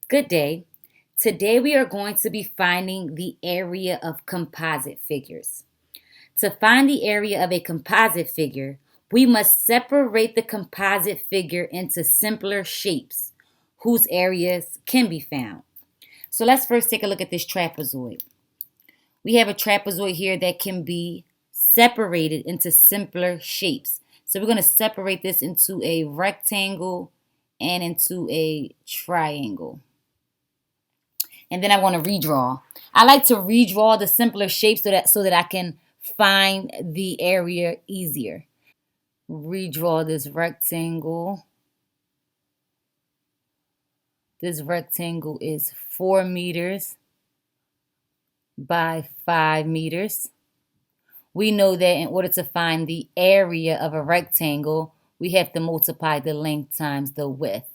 Good day. Today we are going to be finding the area of composite figures. To find the area of a composite figure, we must separate the composite figure into simpler shapes whose areas can be found. So let's first take a look at this trapezoid. We have a trapezoid here that can be separated into simpler shapes. So we're going to separate this into a rectangle and into a triangle. And then I want to redraw. I like to redraw the simpler shapes so that I can find the area easier. Redraw this rectangle. This rectangle is 4 meters by 5 meters. We know that in order to find the area of a rectangle, we have to multiply the length times the width.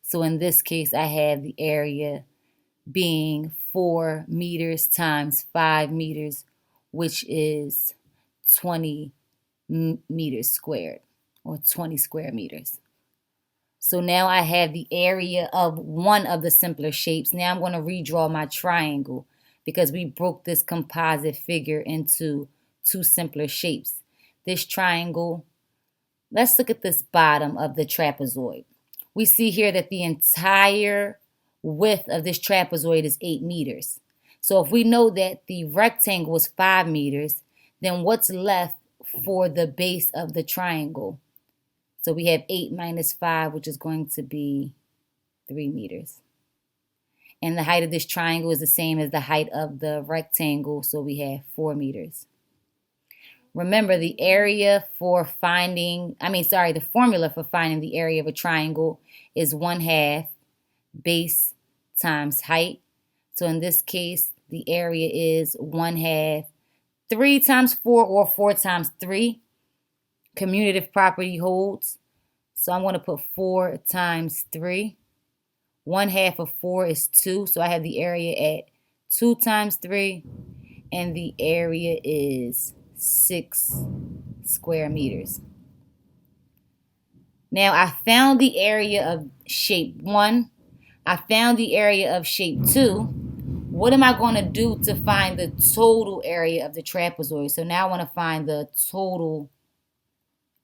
So in this case, I have the area being 4 meters times 5 meters, which is 20 meters squared, or 20 square meters. So now I have the area of one of the simpler shapes. Now I'm going to redraw my triangle because we broke this composite figure into two simpler shapes. This triangle, let's look at this bottom of the trapezoid. We see here that the entire width of this trapezoid is 8 meters. So if we know that the rectangle is 5 meters, then what's left for the base of the triangle? So we have 8 minus 5, which is going to be 3 meters. And the height of this triangle is the same as the height of the rectangle, so we have 4 meters. Remember, the formula for finding the area of a triangle is 1/2 base times height. So in this case, the area is 1/2 3 times 4 or 4 times 3. Commutative property holds. So I'm going to put 4 times 3. 1/2 of 4 is 2. So I have the area at 2 times 3. And the area is 6 square meters. Now I found the area of shape 1. I found the area of shape 2. What am I going to do to find the total area of the trapezoid? So now I want to find the total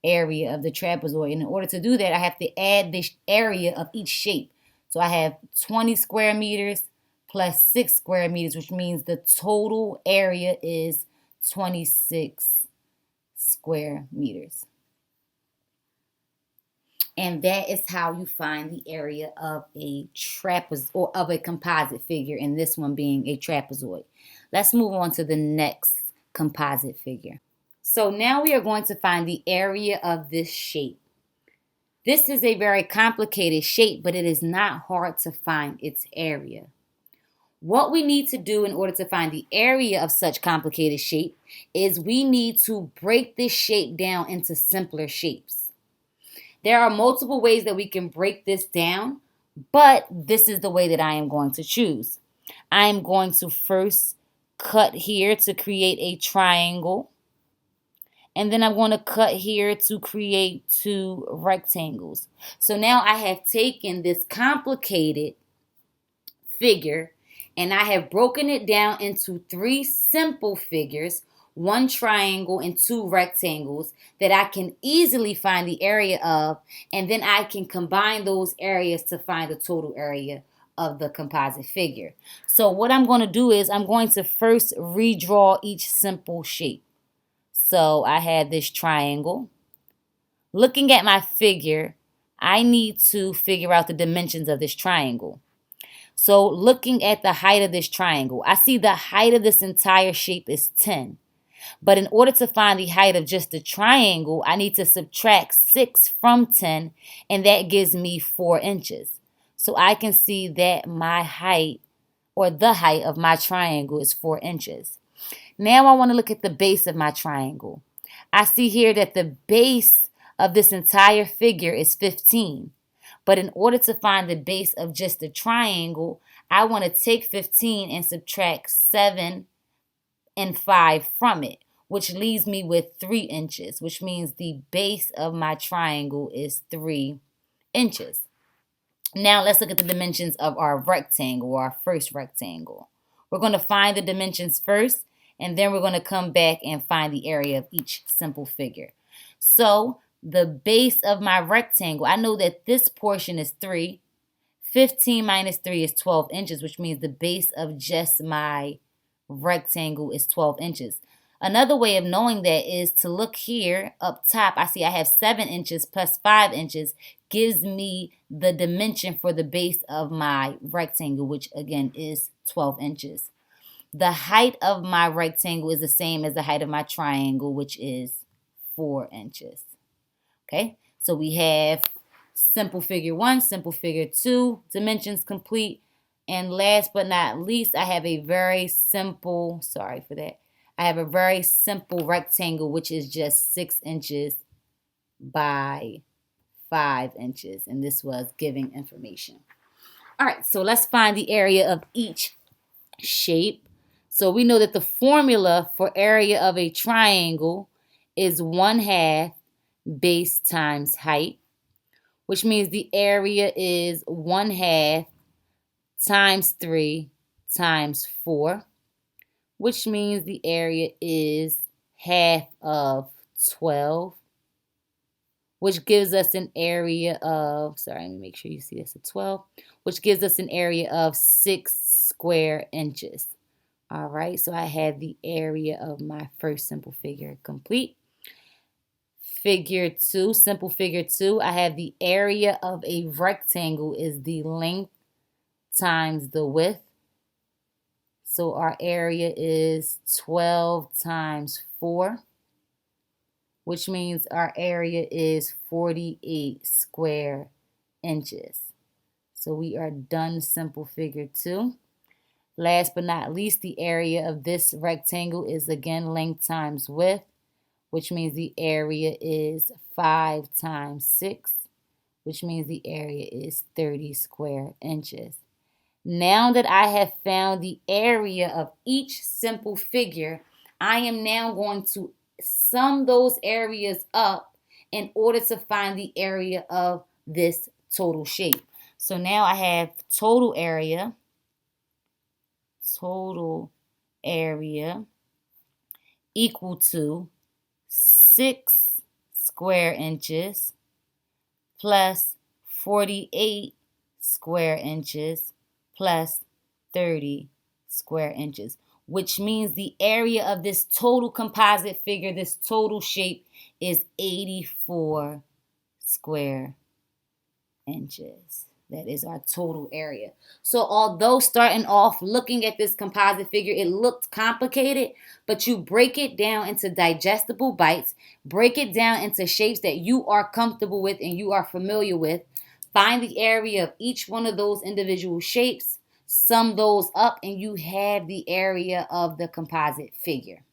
area of the trapezoid. And in order to do that, I have to add the area of each shape. So I have 20 square meters plus 6 square meters, which means the total area is 26 square meters. And that is how you find the area of a trapezoid, or of a composite figure, and this one being a trapezoid. Let's move on to the next composite figure. So now we are going to find the area of this shape. This is a very complicated shape, but it is not hard to find its area. What we need to do in order to find the area of such complicated shape is we need to break this shape down into simpler shapes. There are multiple ways that we can break this down, but this is the way that I am going to choose. I am going to first cut here to create a triangle. And then I'm going to cut here to create 2 rectangles. So now I have taken this complicated figure and I have broken it down into 3 simple figures, 1 triangle and 2 rectangles that I can easily find the area of, and then I can combine those areas to find the total area of the composite figure. So what I'm going to do is I'm going to first redraw each simple shape. So I have this triangle. Looking at my figure, I need to figure out the dimensions of this triangle. So looking at the height of this triangle, I see the height of this entire shape is 10. But in order to find the height of just the triangle, I need to subtract 6 from 10, and that gives me 4 inches. So I can see that my height, or the height of my triangle, is 4 inches. Now I want to look at the base of my triangle. I see here that the base of this entire figure is 15. But in order to find the base of just the triangle, I want to take 15 and subtract 7 and 5 from it, which leaves me with 3 inches, which means the base of my triangle is 3 inches. Now let's look at the dimensions of our rectangle, or our first rectangle. We're going to find the dimensions first, and then we're going to come back and find the area of each simple figure. So the base of my rectangle, I know that this portion is 3. 15 minus 3 is 12 inches, which means the base of just my rectangle is 12 inches. Another way of knowing that is to look here up top. I see I have 7 inches plus 5 inches gives me the dimension for the base of my rectangle, which again is 12 inches. The height of my rectangle is the same as the height of my triangle, which is 4 inches. Okay, so we have simple figure 1, simple figure 2, dimensions complete. And last but not least, I have a very simple, I have a very simple rectangle, which is just 6 inches by 5 inches. And this was giving information. All right, so let's find the area of each shape. So we know that the formula for area of a triangle is 1/2 base times height, which means the area is 1/2 times 3 times 4, which means the area is half of 12, which gives us an area of, let me make sure you see this, a 12, which gives us an area of 6 square inches. All right, so I have the area of my first simple figure complete. Figure 2, simple figure 2, I have the area of a rectangle is the length times the width. So our area is 12 times 4, which means our area is 48 square inches. So we are done simple figure 2. Last but not least, the area of this rectangle is again length times width, which means the area is 5 times 6, which means the area is 30 square inches. Now that I have found the area of each simple figure, I am now going to sum those areas up in order to find the area of this total shape. So now I have total area equal to 6 square inches plus 48 square inches plus 30 square inches, which means the area of this total composite figure, this total shape, is 84 square inches. That is our total area. So although starting off looking at this composite figure, it looked complicated, but you break it down into digestible bites, break it down into shapes that you are comfortable with and you are familiar with, find the area of each one of those individual shapes, sum those up, and you have the area of the composite figure.